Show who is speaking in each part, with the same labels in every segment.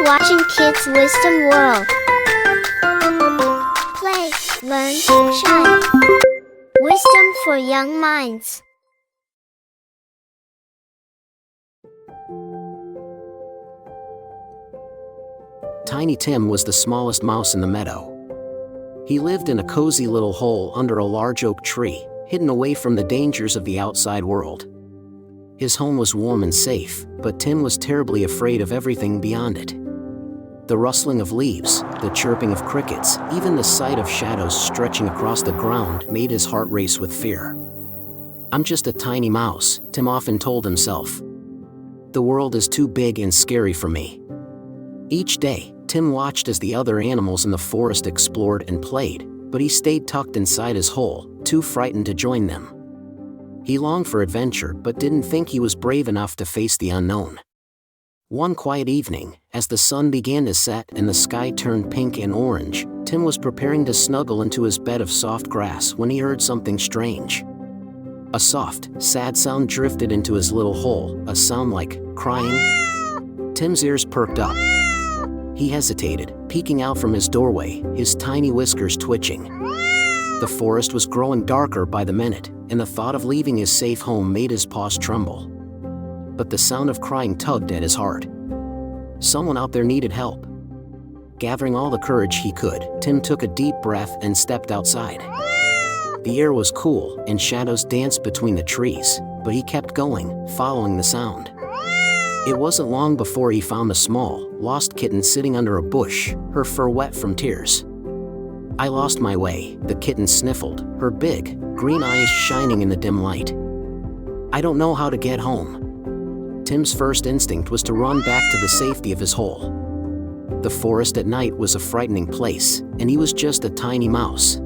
Speaker 1: watching Kids Wisdom World. Play, learn, shine. Wisdom for young minds.
Speaker 2: Tiny Tim was the smallest mouse in the meadow. He lived in a cozy little hole under a large oak tree, hidden away from the dangers of the outside world. His home was warm and safe, but Tim was terribly afraid of everything beyond it. The rustling of leaves, the chirping of crickets, even the sight of shadows stretching across the ground made his heart race with fear. "I'm just a tiny mouse," Tim often told himself. "The world is too big and scary for me." Each day, Tim watched as the other animals in the forest explored and played, but he stayed tucked inside his hole, too frightened to join them. He longed for adventure but didn't think he was brave enough to face the unknown. One quiet evening, as the sun began to set and the sky turned pink and orange, Tim was preparing to snuggle into his bed of soft grass when he heard something strange. A soft, sad sound drifted into his little hole, a sound like crying. Tim's ears perked up. He hesitated, peeking out from his doorway, his tiny whiskers twitching. The forest was growing darker by the minute, and the thought of leaving his safe home made his paws tremble. But the sound of crying tugged at his heart. Someone out there needed help. Gathering all the courage he could, Tim took a deep breath and stepped outside. The air was cool, and shadows danced between the trees, but he kept going, following the sound. It wasn't long before he found a small, lost kitten sitting under a bush, her fur wet from tears. "I lost my way," the kitten sniffled, her big, green eyes shining in the dim light. "I don't know how to get home." Tim's first instinct was to run back to the safety of his hole. The forest at night was a frightening place, and he was just a tiny mouse.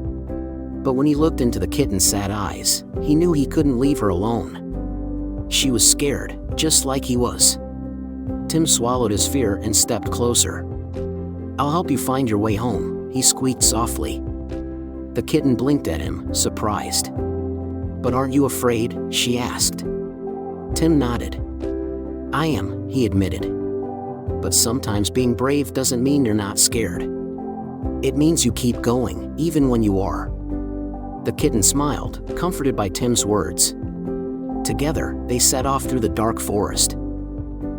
Speaker 2: But when he looked into the kitten's sad eyes, he knew he couldn't leave her alone. She was scared, just like he was. Tim swallowed his fear and stepped closer. "I'll help you find your way home," he squeaked softly. The kitten blinked at him, surprised. "But aren't you afraid?" she asked. Tim nodded. "I am," he admitted. "But sometimes being brave doesn't mean you're not scared. It means you keep going, even when you are." The kitten smiled, comforted by Tim's words. Together, they set off through the dark forest.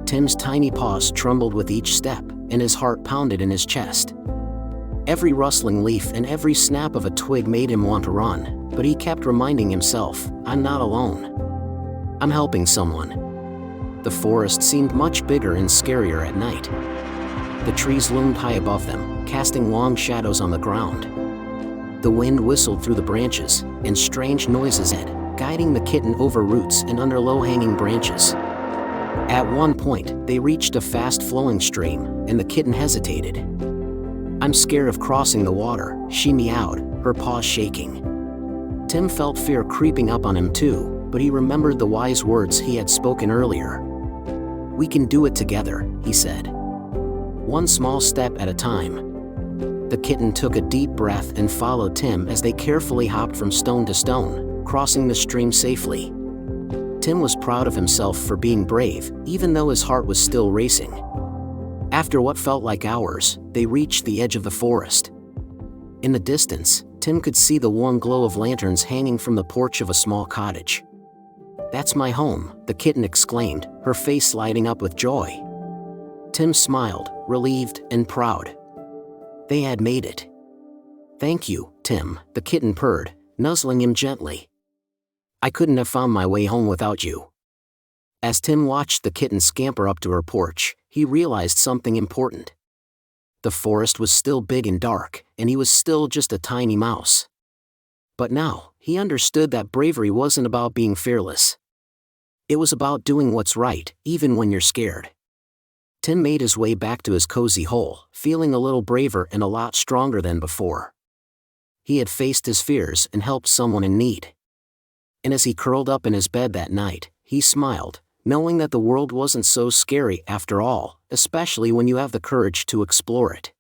Speaker 2: Tim's tiny paws trembled with each step, and his heart pounded in his chest. Every rustling leaf and every snap of a twig made him want to run, but he kept reminding himself, "I'm not alone. I'm helping someone." The forest seemed much bigger and scarier at night. The trees loomed high above them, casting long shadows on the ground. The wind whistled through the branches, and strange noises guiding the kitten over roots and under low-hanging branches. At one point, they reached a fast-flowing stream, and the kitten hesitated. "I'm scared of crossing the water," she meowed, her paws shaking. Tim felt fear creeping up on him too, but he remembered the wise words he had spoken earlier. "We can do it together," he said. "One small step at a time." The kitten took a deep breath and followed Tim as they carefully hopped from stone to stone, crossing the stream safely. Tim was proud of himself for being brave, even though his heart was still racing. After what felt like hours, they reached the edge of the forest. In the distance, Tim could see the warm glow of lanterns hanging from the porch of a small cottage. "That's my home," the kitten exclaimed, her face lighting up with joy. Tim smiled, relieved and proud. They had made it. "Thank you, Tim," the kitten purred, nuzzling him gently. "I couldn't have found my way home without you." As Tim watched the kitten scamper up to her porch, he realized something important. The forest was still big and dark, and he was still just a tiny mouse. But now, he understood that bravery wasn't about being fearless. It was about doing what's right, even when you're scared. Tim made his way back to his cozy hole, feeling a little braver and a lot stronger than before. He had faced his fears and helped someone in need. And as he curled up in his bed that night, he smiled, knowing that the world wasn't so scary after all, especially when you have the courage to explore it.